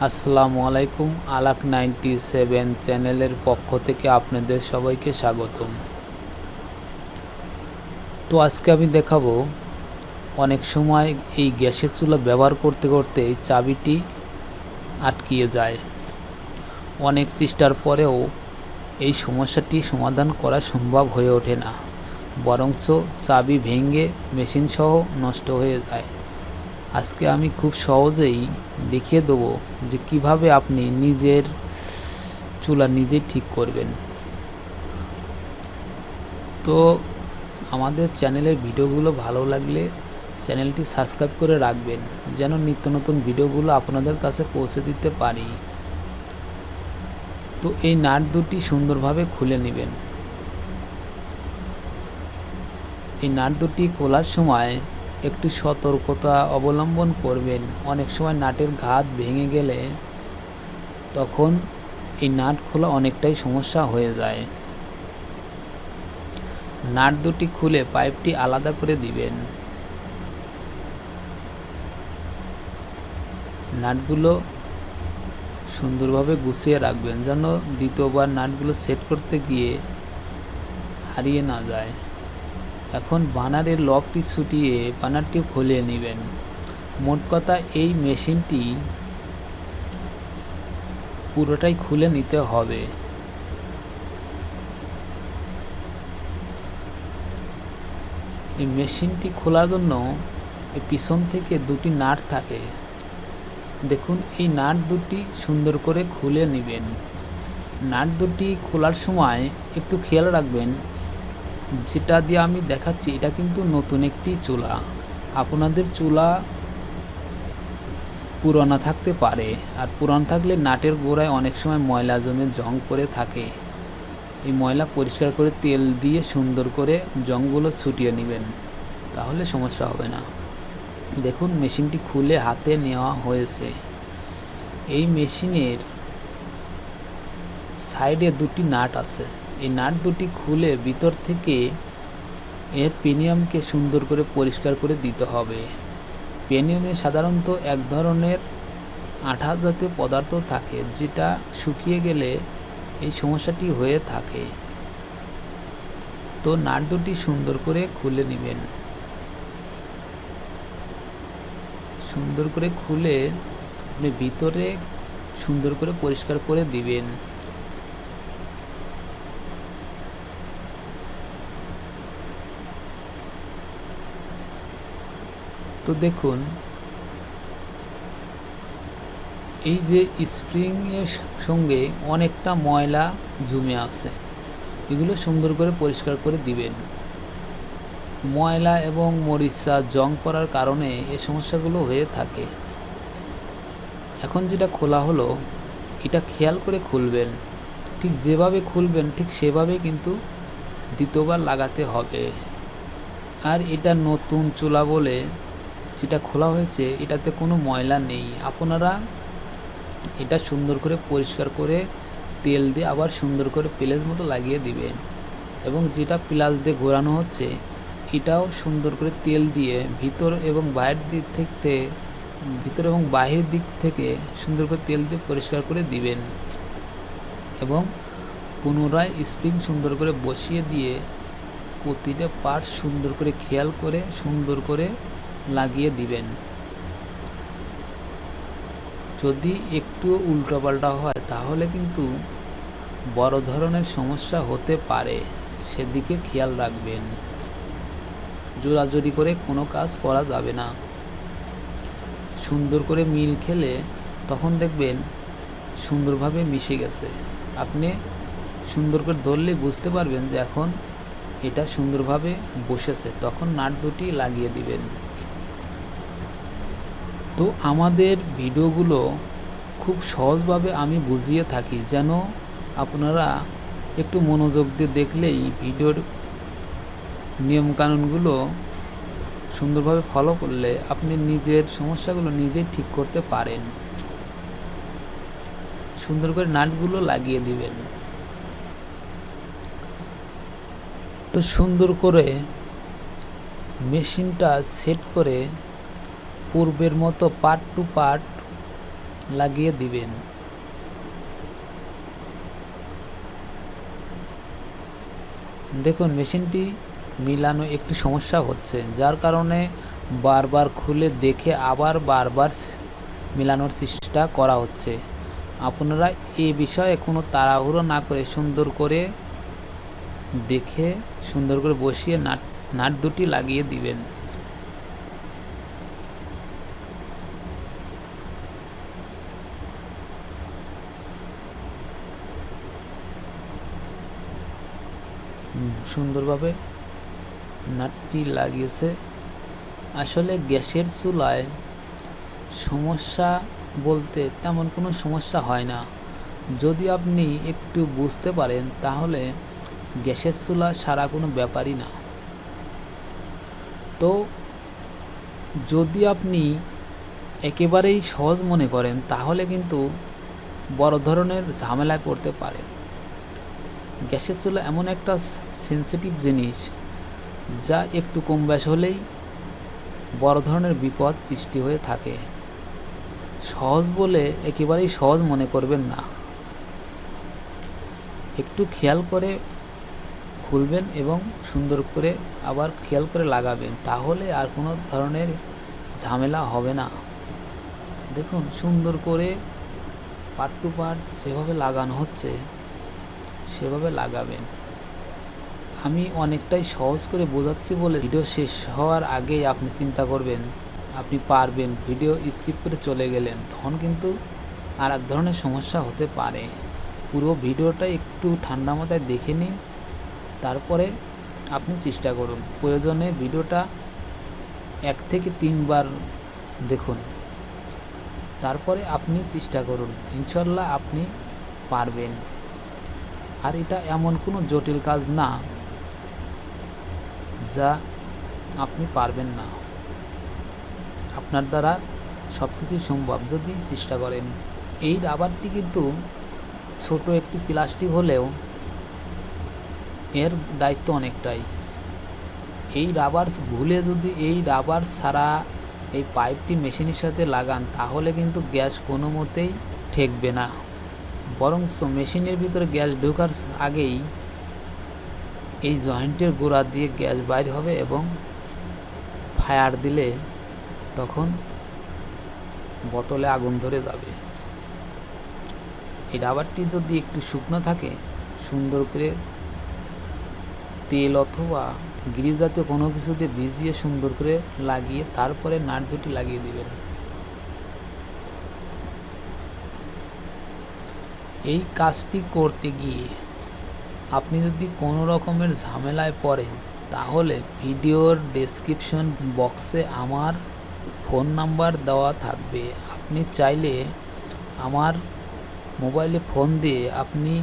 আসসালামু আলাইকুম। আলাক 97 চ্যানেলের পক্ষ থেকে আপনাদের সবাইকে স্বাগতম। তো আজকে আমি দেখাবো অনেক সময় এই গ্যাসের চুলা ব্যবহার করতে করতে এই চাবিটি আটকিয়ে যায়। অনেক চেষ্টার পরেও এই সমস্যাটি সমাধান করা সম্ভব হয়ে ওঠে না, বরঞ্চ চাবি ভেঙে মেশিন সহ নষ্ট হয়ে যায়। আজকে আমি খুব সহজেই দেখিয়ে দেবো যে কিভাবে আপনি নিজের চুলা নিজেই ঠিক করবেন। তো আমাদের চ্যানেলের ভিডিওগুলো ভালো লাগলে চ্যানেলটি সাবস্ক্রাইব করে রাখবেন, যেন নিত্য নতুন ভিডিওগুলো আপনাদের কাছে পৌঁছে দিতে পারি। তো এই নাট দুটি সুন্দরভাবে খুলে নেবেন। এই নাট দুটি খোলার সময় একটু সতর্কতা অবলম্বন করবেন। অনেক সময় নাটের ঘাত ভেঙে গেলে তখন এই নাট খোলা অনেকটাই সমস্যা হয়ে যায়। নাট দুটি খুলে পাইপটি আলাদা করে দিবেন। নাটগুলো সুন্দরভাবে গুছিয়ে রাখবেন, যেন দ্বিতীয়বার নাটগুলো সেট করতে গিয়ে হারিয়ে না যায়। এখন বানারের লকটি ছুটিয়ে বানারটিও খুলে নেবেন। মোট কথা এই মেশিনটি পুরোটাই খুলে নিতে হবে। এই মেশিনটি খোলার জন্য এই পিছন থেকে দুটি নাট থাকে, দেখুন এই নাট দুটি সুন্দর করে খুলে নেবেন। নাট দুটি খোলার সময় একটু খেয়াল রাখবেন, যেটা দিয়ে আমি দেখাচ্ছি এটা কিন্তু নতুন একটি চুলা। আপনাদের চুলা পুরানা থাকতে পারে, আর পুরান থাকলে নাটের গোড়ায় অনেক সময় ময়লা জমে জং করে থাকে। এই ময়লা পরিষ্কার করে তেল দিয়ে সুন্দর করে জংগুলো ছুটিয়ে নেবেন, তাহলে সমস্যা হবে না। দেখুন মেশিনটি খুলে হাতে নেওয়া হয়েছে। এই মেশিনের সাইডে দুটি নাট আছে, এই নাট দুটি খুলে ভিতর থেকে এর পেনিয়ামকে সুন্দর করে পরিষ্কার করে দিতে হবে। পেনিয়ামে সাধারণত এক ধরনের আঠা জাতীয় পদার্থ থাকে, যেটা শুকিয়ে গেলে এই সমস্যাটি হয়ে থাকে। তো নাট দুটি সুন্দর করে খুলে নেবেন। সুন্দর করে খুলে আপনি ভিতরে সুন্দর করে পরিষ্কার করে দিবেন। তো দেখুন এই যে স্প্রিং এর সঙ্গে অনেকটা ময়লা জমে আছে, এগুলো সুন্দর করে পরিষ্কার করে দিবেন। ময়লা এবং মরিচা জং পড়ার কারণে এই সমস্যাগুলো হয়ে থাকে। এখন যেটা খোলা হলো, এটা খেয়াল করে খুলবেন। ঠিক যেভাবে খুলবেন ঠিক সেভাবে কিন্তু দ্বিতীয়বার লাগাতে হবে। আর এটা নতুন চুলা বলে যেটা খোলা হয়েছে এটাতে কোনো ময়লা নেই। আপনারা এটা সুন্দর করে পরিষ্কার করে তেল দিয়ে আবার সুন্দর করে প্লেস মতো লাগিয়ে দিবেন, এবং যেটা প্লাস দিয়ে ঘোরানো হচ্ছে এটাও সুন্দর করে তেল দিয়ে ভিতর এবং বাহির দিক থেকে সুন্দর করে তেল দিয়ে পরিষ্কার করে দিবেন, এবং পুনরায় স্প্রিং সুন্দর করে বসিয়ে দিয়ে প্রতিটা পার্ট সুন্দর করে খেয়াল করে সুন্দর করে লাগিয়ে দিবেন। যদি একটু উল্টোপাল্টা হয় তাহলে কিন্তু বড় ধরনের সমস্যা হতে পারে, সেদিকে খেয়াল রাখবেন। জোরাজুরি করে কোনো কাজ করা যাবে না। সুন্দর করে মিল খেলে তখন দেখবেন সুন্দরভাবে মিশে গেছে। আপনি সুন্দর করে ধরলে বুঝতে পারবেন যে এখন এটা সুন্দরভাবে বসেছে, তখন নাট দুটি লাগিয়ে দিবেন। তো আমাদের ভিডিওগুলো খুব সহজভাবে আমি বুঝিয়ে থাকি, যেন আপনারা একটু মনোযোগ দিয়ে দেখলেই ভিডিওর নিয়মকানুনগুলো সুন্দরভাবে ফলো করলে আপনি নিজের সমস্যাগুলো নিজেই ঠিক করতে পারেন। সুন্দর করে নাটগুলো লাগিয়ে দিবেন। তো সুন্দর করে মেশিনটা সেট করে পূর্বের মতো পার্ট টু পার্ট লাগিয়ে দিবেন। দেখুন মেশিনটি মিলানো একটু সমস্যা হচ্ছে, যার কারণে বারবার খুলে দেখে আবার বারবার মিলানোর চেষ্টা করা হচ্ছে। আপনারা এ বিষয়ে কোনো তাড়াহুড়ো না করে সুন্দর করে দেখে সুন্দর করে বসিয়ে নাট দুটি লাগিয়ে দিবেন। সুন্দরভাবে নাটটি লাগিয়েছে। আসলে গ্যাসের চুলায় সমস্যা বলতে তেমন কোনো সমস্যা হয় না, যদি আপনি একটু বুঝতে পারেন তাহলে গ্যাসের চুলা সারা কোনো ব্যাপারই না। তো যদি আপনি একেবারেই সহজ মনে করেন তাহলে কিন্তু বড় ধরনের ঝামেলায় পড়তে পারেন। গ্যাসের চুলা এমন একটা সেন্সিটিভ জিনিস যা একটু কম বেশ হলেই বড় ধরনের বিপদ সৃষ্টি হয়ে থাকে। সহজ বলে একেবারেই সহজ মনে করবেন না, একটু খেয়াল করে খুলবেন এবং সুন্দর করে আবার খেয়াল করে লাগাবেন, তাহলে আর কোনো ধরনের ঝামেলা হবে না। দেখুন সুন্দর করে পার্ট টু পার্ট যেভাবে লাগানো হচ্ছে সেভাবে লাগাবেন। আমি অনেকটাই সহজ করে বোঝাচ্ছি বলে ভিডিও শেষ হওয়ার আগেই আপনি চিন্তা করবেন আপনি পারবেন, ভিডিও স্কিপ করে চলে গেলেন, তখন কিন্তু আর এক ধরনের সমস্যা হতে পারে। পুরো ভিডিওটা একটু ঠান্ডা মাথায় দেখে নিন, তারপরে আপনি চেষ্টা করুন। প্রয়োজনে ভিডিওটা 1 থেকে 3 বার দেখুন, তারপরে আপনি চেষ্টা করুন। ইনশাল্লাহ আপনি পারবেন। আর এটা এমন কোনো জটিল কাজ না যা আপনি পারবেন না, আপনার দ্বারা সব কিছুই সম্ভব যদি চেষ্টা করেন। এই রাবারটি কিন্তু ছোট একটি প্লাস্টিক হলেও এর দায়িত্ব অনেকটাই। এই রাবার ভুলে যদি এই রাবার ছাড়া এই পাইপটি মেশিনের সাথে লাগান তাহলে কিন্তু গ্যাস কোনো মতেই ঠেকবে না, বরং মেশিনের ভিতরে গ্যাস ঢোকার আগেই এই জয়েন্টের গোড়া দিয়ে গ্যাস বাইর হবে এবং ফায়ার দিলে তখন বোতলে আগুন ধরে যাবে। এই রাবারটি যদি একটু শুকনো থাকে সুন্দর করে তেল অথবা গ্রিজ জাতীয় কোনো কিছু দিয়ে ভিজিয়ে সুন্দর করে লাগিয়ে তারপরে নাট দুটি লাগিয়ে দিবেন। এই কাজটি করতে গিয়ে আপনি যদি কোনো রকমের ঝামেলায় পড়েন তাহলে ভিডিওর ডেসক্রিপশন বক্সে আমার ফোন নাম্বার দেওয়া থাকবে। আপনি চাইলে আমার মোবাইলে ফোন দিয়ে আপনি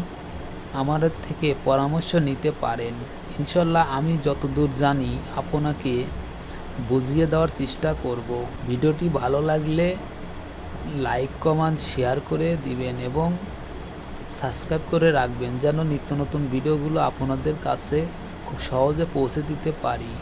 আমার থেকে পরামর্শ নিতে পারেন। ইনশাল্লাহ আমি যতদূর জানি আপনাকে বুঝিয়ে দেওয়ার চেষ্টা করব। ভিডিওটি ভালো লাগলে লাইক কমেন্ট শেয়ার করে দিবেন এবং সাবস্ক্রাইব করে রাখবেন যেন নিত্য নতুন ভিডিওগুলো আপনাদের কাছে খুব সহজে পৌঁছে দিতে পারি।